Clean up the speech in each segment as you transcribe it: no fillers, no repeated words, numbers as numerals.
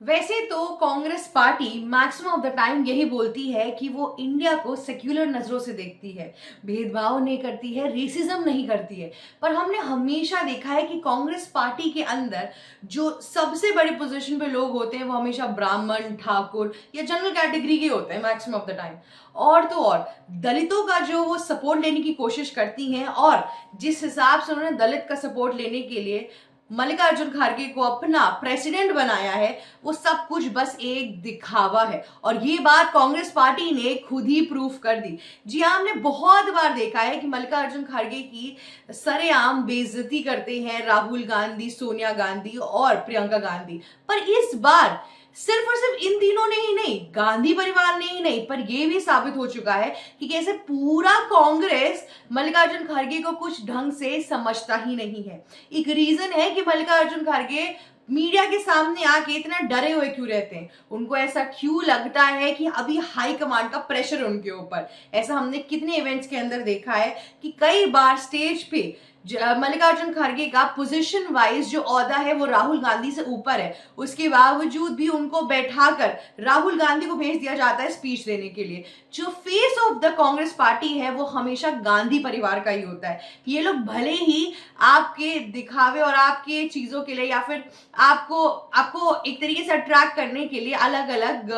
वैसे तो Congress party maximum of the time यही बोलती है कि वो इंडिया को सेक्युलर नजरों से देखती है, भेदभाव नहीं करती है, रेसिज्म नहीं करती है। पर हमने हमेशा देखा है कि कांग्रेस पार्टी के अंदर जो सबसे बड़ी पोजीशन पे लोग होते हैं वो हमेशा ब्राह्मण, ठाकुर या जनरल कैटेगरी के होते हैं मैक्सिमम ऑफ द टाइम। और तो और दलितों का जो वो सपोर्ट लेने की कोशिश करती हैं, और जिस हिसाब से उन्होंने दलित का सपोर्ट लेने के लिए मल्लिकार्जुन खड़गे को अपना प्रेसिडेंट बनाया है, वो सब कुछ बस एक दिखावा है। और ये बात कांग्रेस पार्टी ने खुद ही प्रूफ कर दी। जी हाँ, हमने बहुत बार देखा है कि मल्लिकार्जुन खड़गे की सरेआम बेइज्जती करते हैं राहुल गांधी, सोनिया गांधी और प्रियंका गांधी। पर इस बार सिर्फ और सिर्फ इन तीनों ने ही नहीं, गांधी परिवार ने ही नहीं, पर यह भी साबित हो चुका है कि कैसे पूरा कांग्रेस मल्लिकार्जुन खड़गे को कुछ ढंग से समझता ही नहीं है। एक रीजन है कि मल्लिकार्जुन खड़गे मीडिया के सामने आके इतना डरे हुए क्यों रहते हैं। उनको ऐसा क्यों लगता है कि अभी हाई कमांड का प्रेशर उनके ऊपर। ऐसा हमने कितने इवेंट्स के अंदर देखा है कि कई बार स्टेज पे मल्लिकार्जुन खड़गे का पोजीशन वाइज जो ओहदा है वो राहुल गांधी से ऊपर है, उसके बावजूद भी उनको बैठाकर राहुल गांधी को भेज दिया जाता है स्पीच देने के लिए। जो face of the Congress party है वो हमेशा गांधी परिवार का ही होता है। ये लोग भले ही आपके दिखावे और आपके चीजों के लिए या फिर आपको आपको एक तरीके से अट्रैक्ट करने के लिए अलग अलग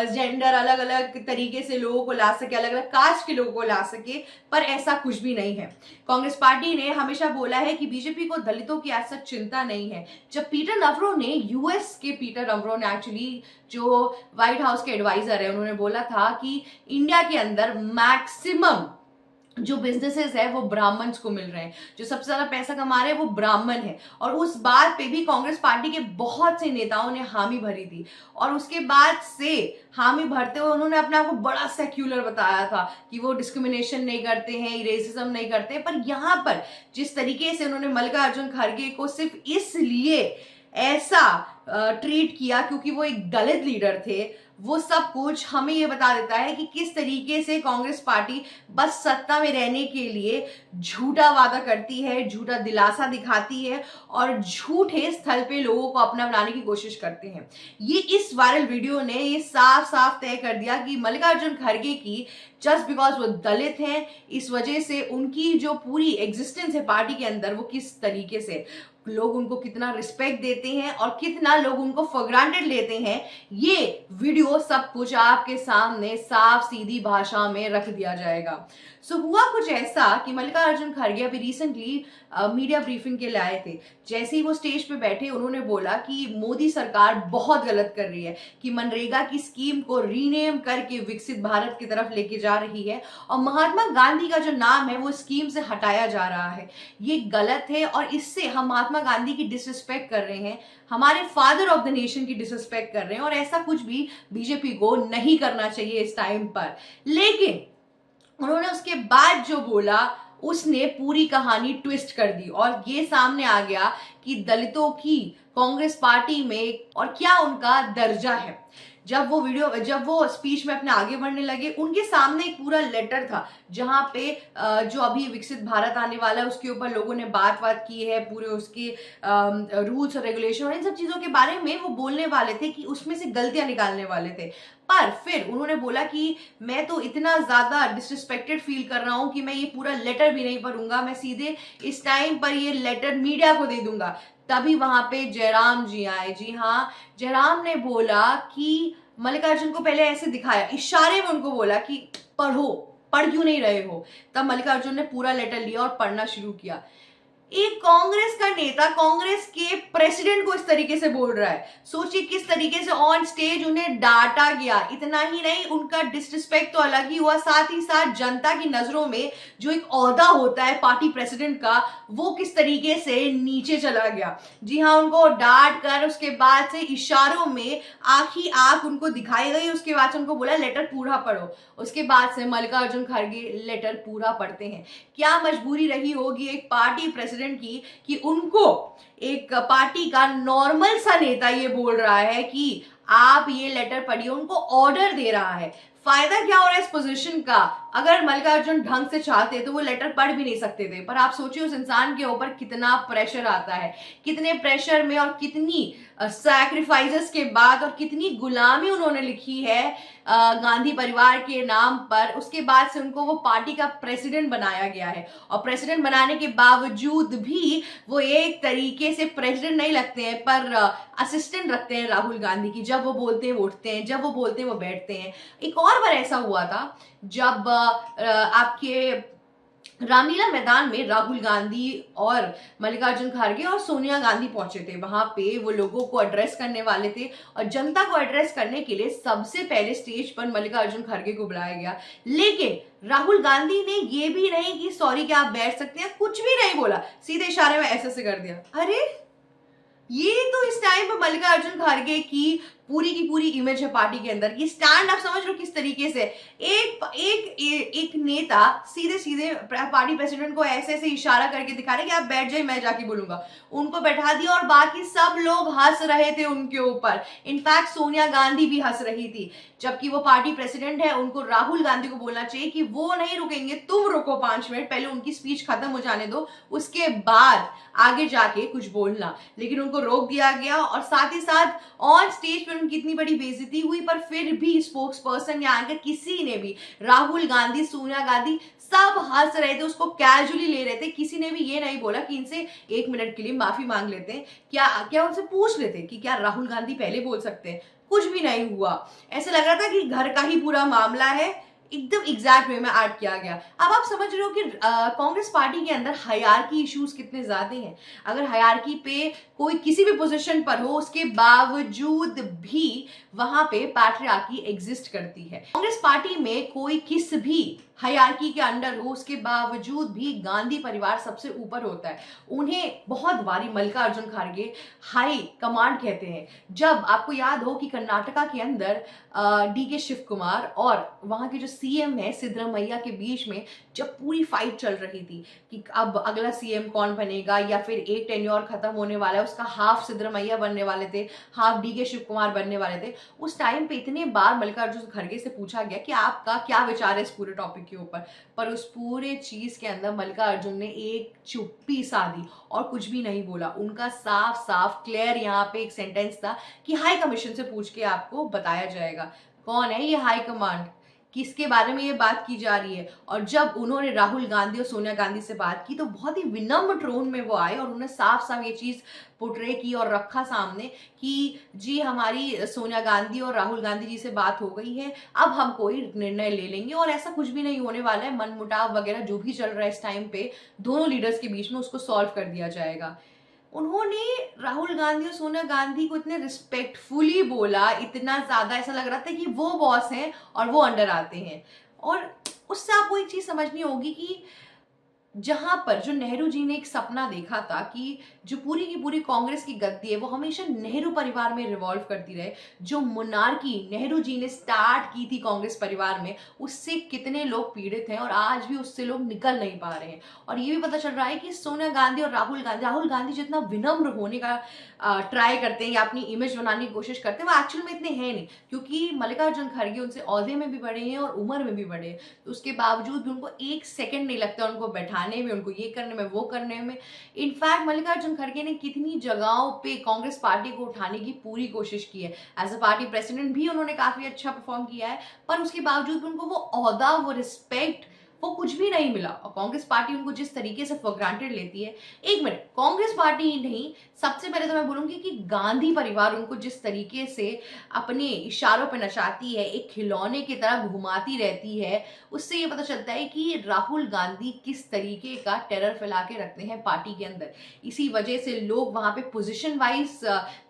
जेंडर, अलग अलग तरीके से लोगों को ला सके, अलग अलग कास्ट के लोगों को ला सके, पर ऐसा कुछ भी नहीं है। कांग्रेस पार्टी ने हमेशा बोला है कि बीजेपी को दलितों की ऐसा चिंता नहीं है। जब पीटर नवरो ने, यूएस के पीटर नवरो ने एक्चुअली जो व्हाइट हाउस के एडवाइजर है, उन्होंने बोला था कि इंडिया के अंदर मैक्सिमम जो बिजनेसेस है वो ब्राह्मण्स को मिल रहे हैं, जो सबसे ज्यादा पैसा कमा रहे हैं वो ब्राह्मण है। और उस बात पे भी कांग्रेस पार्टी के बहुत से नेताओं ने हामी भरी थी, और उसके बाद से हामी भरते हुए उन्होंने अपने आप को बड़ा सेक्युलर बताया था कि वो डिस्क्रिमिनेशन नहीं करते हैं, रेसिज्म नहीं करते। पर यहाँ पर जिस तरीके से उन्होंने मल्लिकार्जुन खड़गे को सिर्फ इसलिए ऐसा ट्रीट किया क्योंकि वो एक दलित लीडर थे, वो सब कुछ हमें ये बता देता है कि किस तरीके से कांग्रेस पार्टी बस सत्ता में रहने के लिए झूठा वादा करती है, झूठा दिलासा दिखाती है और झूठे स्थल पे लोगों को अपना बनाने की कोशिश करते हैं। ये इस वायरल वीडियो ने ये साफ साफ तय कर दिया कि मल्लिकार्जुन खड़गे की जस्ट बिकॉज वो दलित हैं, इस वजह से उनकी जो पूरी एग्जिस्टेंस है पार्टी के अंदर वो किस तरीके से लोग उनको कितना रिस्पेक्ट देते हैं और कितना लोग उनको फॉर ग्रांटेड लेते हैं, ये वीडियो सब कुछ आपके सामने साफ सीधी भाषा में रख दिया जाएगा। सो हुआ कुछ ऐसा कि मल्लिकार्जुन खड़गे अभी रिसेंटली मीडिया ब्रीफिंग के लिए आए थे। जैसे ही वो स्टेज पे बैठे उन्होंने बोला कि मोदी सरकार बहुत गलत कर रही है, कि मनरेगा की स्कीम को रीनेम करके विकसित भारत की तरफ लेके जा रही है और महात्मा गांधी का जो नाम है वो स्कीम से हटाया जा रहा है। ये गलत है और इससे हम महात्मा गांधी की डिसरिस्पेक्ट कर रहे हैं, हमारे फादर ऑफ द नेशन की डिसरिस्पेक्ट कर रहे हैं, और ऐसा कुछ भी बीजेपी को नहीं करना चाहिए इस टाइम पर। लेकिन उन्होंने उसके बाद जो बोला उसने पूरी कहानी ट्विस्ट कर दी और ये सामने आ गया कि दलितों की कांग्रेस पार्टी में और क्या उनका दर्जा है। जब वो स्पीच में अपने आगे बढ़ने लगे, उनके सामने एक पूरा लेटर था जहां पे जो अभी विकसित भारत आने वाला है उसके ऊपर लोगों ने बात की है, पूरे उसके रूल्स और रेगुलेशन और इन सब चीजों के बारे में वो बोलने वाले थे कि उसमें से गलतियां निकालने वाले थे। पर फिर उन्होंने बोला कि मैं तो इतना ज्यादा डिसरिस्पेक्टेड फील कर रहा हूं कि मैं ये पूरा लेटर भी नहीं पढ़ूंगा, मैं सीधे इस टाइम पर ये लेटर मीडिया को दे दूंगा। तभी वहां पे जयराम जी आए। जी हाँ, जयराम ने बोला कि मल्लिकार्जुन को पहले ऐसे दिखाया, इशारे में उनको बोला कि पढ़ो, पढ़ क्यों नहीं रहे हो। तब मल्लिकार्जुन ने पूरा लेटर लिया और पढ़ना शुरू किया। एक कांग्रेस का नेता कांग्रेस के प्रेसिडेंट को इस तरीके से बोल रहा है, सोचिए किस तरीके से ऑन स्टेज उन्हें डांटा गया। इतना ही नहीं, उनका डिसरिस्पेक्ट तो अलग ही हुआ, साथ ही साथ जनता की नजरों में जो एक ओहदा होता है पार्टी प्रेसिडेंट का वो किस तरीके से नीचे चला गया। जी हाँ, उनको डांट कर उसके बाद से इशारों में आंख ही आंख उनको दिखाई गई, उसके बाद से उनको बोला लेटर पूरा पढ़ो। उसके बाद से मल्लिकार्जुन खड़गे लेटर पूरा पढ़ते हैं। क्या मजबूरी रही होगी एक पार्टी प्रेसिडेंट की कि उनको एक पार्टी का नॉर्मल सा नेता ये बोल रहा है कि आप ये लेटर पढ़िए, उनको ऑर्डर दे रहा है। फायदा क्या हो रहा है इस पोजीशन का? अगर मल्लिकार्जुन ढंग से चाहते तो वो लेटर पढ़ भी नहीं सकते थे, पर आप सोचिए उस इंसान के ऊपर कितना प्रेशर आता है, कितने प्रेशर में और कितनी सैक्रिफाइसेस के बाद और कितनी गुलामी उन्होंने लिखी है गांधी परिवार के नाम पर। उसके बाद से उनको वो पार्टी का प्रेसिडेंट बनाया गया है, और प्रेसिडेंट बनाने के बावजूद भी वो एक तरीके से प्रेसिडेंट नहीं लगते हैं, पर असिस्टेंट रखते हैं राहुल गांधी की। जब वो बोलते हैं वो उठते हैं, जब वो बोलते हैं वो बैठते हैं। एक और बार ऐसा हुआ था जब आपके रामलीला मैदान में राहुल गांधी और मल्लिकार्जुन खड़गे और सोनिया गांधी पहुंचे थे। वहां पे वो लोगों को एड्रेस करने वाले थे, और जनता को एड्रेस करने के लिए सबसे पहले स्टेज पर मल्लिकार्जुन खड़गे को बुलाया गया। लेकिन राहुल गांधी ने ये भी नहीं कि सॉरी क्या आप बैठ सकते हैं, कुछ भी नहीं बोला, सीधे इशारे में ऐसे कर दिया। अरे ये तो इस टाइम पे मल्लिकार्जुन खड़गे की पूरी इमेज है पार्टी के अंदर की। स्टैंड आप समझ लो किस तरीके से एक नेता सीधे सीधे पार्टी प्रेसिडेंट को ऐसे ऐसे इशारा करके दिखा रहे कि आप बैठ जाइए, मैं जाके बोलूंगा। उनको बैठा दिया और बाकी सब लोग हंस रहे थे उनके ऊपर। इनफैक्ट सोनिया गांधी भी हंस रही थी, जबकि वो पार्टी प्रेसिडेंट है। उनको राहुल गांधी को बोलना चाहिए कि वो नहीं रुकेंगे, तुम रुको 5 मिनट, पहले उनकी स्पीच खत्म हो जाने दो, उसके बाद आगे जाके कुछ बोलना। लेकिन उनको रोक दिया गया, और साथ ही साथ ऑन स्टेज पर उनकी इतनी बड़ी बेइज्जती हुई, पर फिर भी स्पोक्स पर्सन या एंकर किसी ने भी, राहुल गांधी, सोनिया गांधी, सब हंस रहे थे, उसको कैजुअली ले रहे थे। किसी ने भी ये नहीं बोला कि इनसे 1 मिनट के लिए माफी मांग लेते हैं, क्या उनसे पूछ लेते कि क्या राहुल गांधी पहले बोल सकते हैं। कुछ भी नहीं हुआ। ऐसा लग रहा था कि घर का ही पूरा मामला है, एकदम एग्जैक्ट वे में ऐड किया गया। अब आप समझ रहे हो कि कांग्रेस पार्टी के अंदर हायरार्की इश्यूज कितने ज्यादा हैं। अगर हायरार्की पे कोई किसी भी पोजीशन पर हो, उसके बावजूद भी वहां पे पैट्रियार्की एग्जिस्ट करती है। कांग्रेस पार्टी में कोई किस भी हायरार्की के अंडर हो, उसके बावजूद भी गांधी परिवार सबसे ऊपर होता है। उन्हें बहुत बारी मल्लिकार्जुन खड़गे हाई कमांड कहते हैं। जब आपको याद हो कि कर्नाटका के अंदर DK शिव कुमार और वहां के जो CM है सिद्धरामैया के बीच में जब पूरी फाइट चल रही थी कि अब अगला CM कौन बनेगा, या फिर एक टेन्योर खत्म होने वाला है, उसका हाफ सिद्धरामैया बनने वाले थे, हाफ DK शिव कुमार बनने वाले थे। उस टाइम पे इतने बार मल्लिकार्जुन खड़गे से पूछा गया कि आपका क्या विचार है इस पूरे टॉपिक के ऊपर, पर उस पूरे चीज के अंदर मल्लिकार्जुन ने एक चुप्पी साधी और कुछ भी नहीं बोला। उनका साफ साफ क्लियर यहाँ पे एक सेंटेंस था कि हाई कमीशन से पूछ के आपको बताया जाएगा कौन है ये हाई कमांड, किसके बारे में ये बात की जा रही है। और जब उन्होंने राहुल गांधी और सोनिया गांधी से बात की तो बहुत ही विनम्र टोन में वो आए और उन्होंने साफ साफ ये चीज पोर्ट्रे की और रखा सामने कि जी हमारी सोनिया गांधी और राहुल गांधी जी से बात हो गई है, अब हम कोई निर्णय ले लेंगे और ऐसा कुछ भी नहीं होने वाला है, मनमुटाव वगैरह जो भी चल रहा है इस टाइम पे दोनों लीडर्स के बीच में उसको सॉल्व कर दिया जाएगा। उन्होंने राहुल गांधी और सोनिया गांधी को इतने रिस्पेक्टफुली बोला, इतना ज्यादा ऐसा लग रहा था कि वो बॉस हैं और वो अंडर आते हैं। और उससे आपको एक चीज समझनी होगी कि जहां पर जो नेहरू जी ने एक सपना देखा था कि जो पूरी की पूरी कांग्रेस की गद्दी है वो हमेशा नेहरू परिवार में रिवॉल्व करती रहे, जो मोनार्की नेहरू जी ने स्टार्ट की थी कांग्रेस परिवार में, उससे कितने लोग पीड़ित हैं और आज भी उससे लोग निकल नहीं पा रहे हैं। और ये भी पता चल रहा है कि सोनिया गांधी और राहुल गांधी जितना विनम्र होने का ट्राई करते हैं या अपनी इमेज बनाने की कोशिश करते हैं, वो एक्चुअल में इतने हैं नहीं, क्योंकि मल्लिकार्जुन खड़गे उनसे औहदे में भी बड़े हैं और उम्र में भी बड़े हैं। तो उसके बावजूद भी उनको 1 सेकंड नहीं लगता उनको बैठाने में, उनको ये करने में, वो करने में। इनफैक्ट मल्लिकार्जुन खड़गे ने कितनी जगहों पे कांग्रेस पार्टी को उठाने की पूरी कोशिश की है। एज अ पार्टी प्रेसिडेंट भी उन्होंने काफी अच्छा परफॉर्म किया है, पर उसके बावजूद उनको वो औहदा, वो रिस्पेक्ट, वो कुछ भी नहीं मिला। और कांग्रेस पार्टी उनको जिस तरीके से फॉर ग्रांटेड लेती है, एक मिनट, कांग्रेस पार्टी ही नहीं, सबसे पहले तो मैं बोलूंगी कि गांधी परिवार उनको जिस तरीके से अपने इशारों पर नचाती है, एक खिलौने की तरह घुमाती रहती है, उससे ये पता चलता है कि राहुल गांधी किस तरीके का टेरर फैला के रखते हैं पार्टी के अंदर। इसी वजह से लोग वहां पे पोजिशन वाइज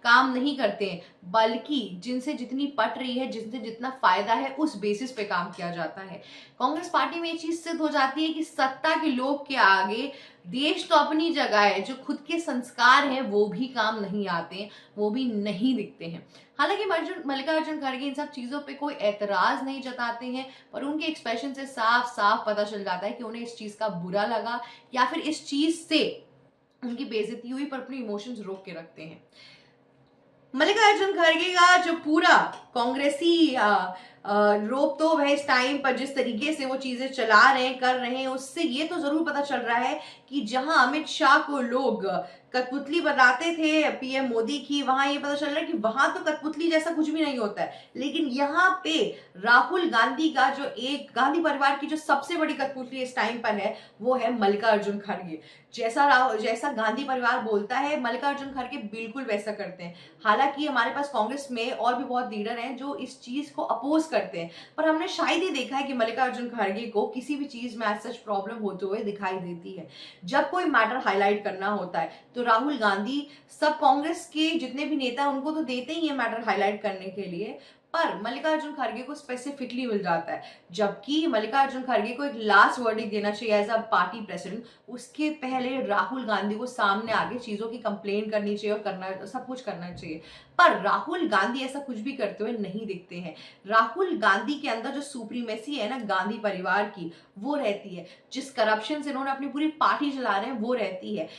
काम नहीं करते हैं, बल्कि जिनसे जितनी पट रही है, जिनसे जितना फायदा है, उस बेसिस पे काम किया जाता है। कांग्रेस पार्टी में ये चीज सिद्ध हो जाती है कि सत्ता के लोग के आगे देश तो अपनी जगह है, जो खुद के संस्कार हैं वो भी काम नहीं आते, वो भी नहीं दिखते हैं। हालांकि मल्लिकार्जुन खड़गे इन सब चीजों पे कोई एतराज नहीं जताते हैं, पर उनके एक्सप्रेशन से साफ साफ पता चल जाता है कि उन्हें इस चीज का बुरा लगा या फिर इस चीज से उनकी बेइज्जती हुई, पर अपने इमोशंस रोक के रखते हैं। मल्लिकार्जुन खड़गे का जो पूरा कांग्रेसी रोक टोक है इस टाइम पर, जिस तरीके से वो चीजें चला रहे हैं कर रहे हैं, उससे ये तो जरूर पता चल रहा है कि जहां अमित शाह को लोग कठपुतली बताते थे पीएम मोदी की, वहां ये पता चल रहा है कि वहां तो कठपुतली जैसा कुछ भी नहीं होता है। लेकिन यहाँ पे राहुल गांधी का जो एक गांधी परिवार की जो सबसे बड़ी कठपुतली इस टाइम पर है वो है मल्लिकार्जुन खड़गे। जैसा गांधी परिवार बोलता है मल्लिकार्जुन खड़गे बिल्कुल वैसा करते हैं। हालांकि हमारे पास कांग्रेस में और भी बहुत लीडर हैं जो इस चीज को अपोज करते हैं, पर हमने शायद ही देखा है कि मल्लिकार्जुन खड़गे को किसी भी चीज में सच प्रॉब्लम होते हुए दिखाई देती है। जब कोई मैटर हाईलाइट करना होता है तो राहुल गांधी सब कांग्रेस के जितने भी नेता हैं उनको तो देते ही है मैटर हाईलाइट करने के लिए, पर मल्लिकार्जुन खड़गे को स्पेसिफिकली मिल जाता है। जबकि मल्लिकार्जुन खड़गे को एक लास्ट वर्डिक्ट देना चाहिए एज अ पार्टी प्रेसिडेंट, उसके पहले राहुल गांधी को सामने आके चीजों की कंप्लेन करनी चाहिए और करना सब कुछ करना चाहिए। पर राहुल गांधी ऐसा कुछ भी करते हुए नहीं दिखते हैं। राहुल गांधी के अंदर जो सुप्रीमेसी है ना गांधी परिवार की, वो रहती है। जिस करप्शन से इन्होंने अपनी पूरी पार्टी चला रहे हैं वो रहती है।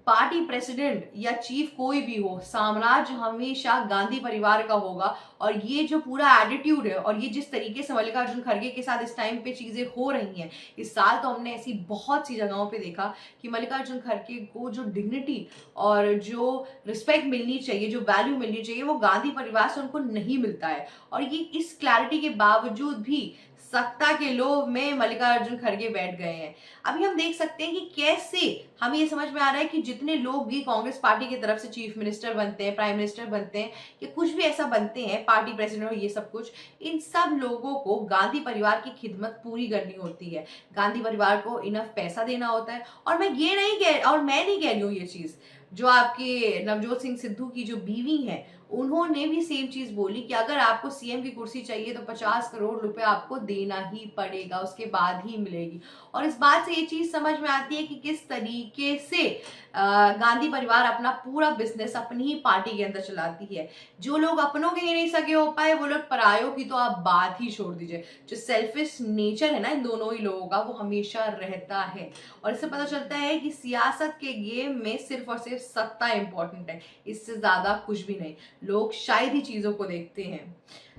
पार्टी प्रेसिडेंट या चीफ कोई भी हो, साम्राज्य हमेशा गांधी परिवार का होगा। और ये जो पूरा एटीट्यूड है और ये जिस तरीके से मल्लिकार्जुन खड़गे के साथ इस टाइम पे चीजें हो रही हैं, इस साल तो हमने ऐसी बहुत सी जगहों पे देखा कि मल्लिकार्जुन खड़गे को जो डिग्निटी और जो रिस्पेक्ट मिलनी चाहिए, जो वैल्यू मिलनी चाहिए, वो गांधी परिवार से उनको नहीं मिलता है। और ये इस क्लैरिटी के बावजूद भी सत्ता के लोभ में मल्लिकार्जुन खड़गे बैठ गए हैं। अभी हम देख सकते हैं कि कैसे हमें ये समझ में आ रहा है कि जितने लोग भी कांग्रेस पार्टी की तरफ से चीफ मिनिस्टर बनते हैं, प्राइम मिनिस्टर बनते हैं, या कुछ भी ऐसा बनते हैं, पार्टी प्रेसिडेंट और ये सब कुछ, इन सब लोगों को गांधी परिवार की खिदमत पूरी करनी होती है। गांधी परिवार को इनफ पैसा देना होता है। और मैं नहीं कह रही हूँ ये चीज, जो आपके नवजोत सिंह सिद्धू की जो बीवी है उन्होंने भी सेम चीज बोली कि अगर आपको सीएम की कुर्सी चाहिए तो 50 करोड़ रुपए आपको देना ही पड़ेगा, उसके बाद ही मिलेगी। और इस बात से ये चीज समझ में आती है कि किस तरीके से गांधी परिवार अपना पूरा बिजनेस अपनी ही पार्टी के अंदर चलाती है। जो लोग अपनों के ही नहीं सगे हो पाए, वो लोग परायों की तो आप बात ही छोड़ दीजिए। जो सेल्फिश नेचर है ना इन दोनों ही लोगों का, वो हमेशा रहता है। और इससे पता चलता है कि सियासत के गेम में सिर्फ और सिर्फ सत्ता इंपॉर्टेंट है, इससे ज्यादा कुछ भी नहीं। लोग शायद ही चीजों को देखते हैं।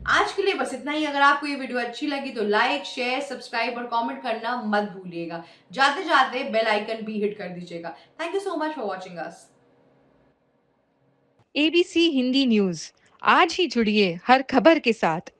आज के लिए बस इतना ही। अगर आपको ये वीडियो अच्छी लगी तो लाइक, शेयर, सब्सक्राइब और कमेंट करना मत भूलिएगा। जाते जाते बेल आइकन भी हिट कर दीजिएगा। Thank you so much for watching us. ABC Hindi news, आज ही जुड़िए हर खबर के साथ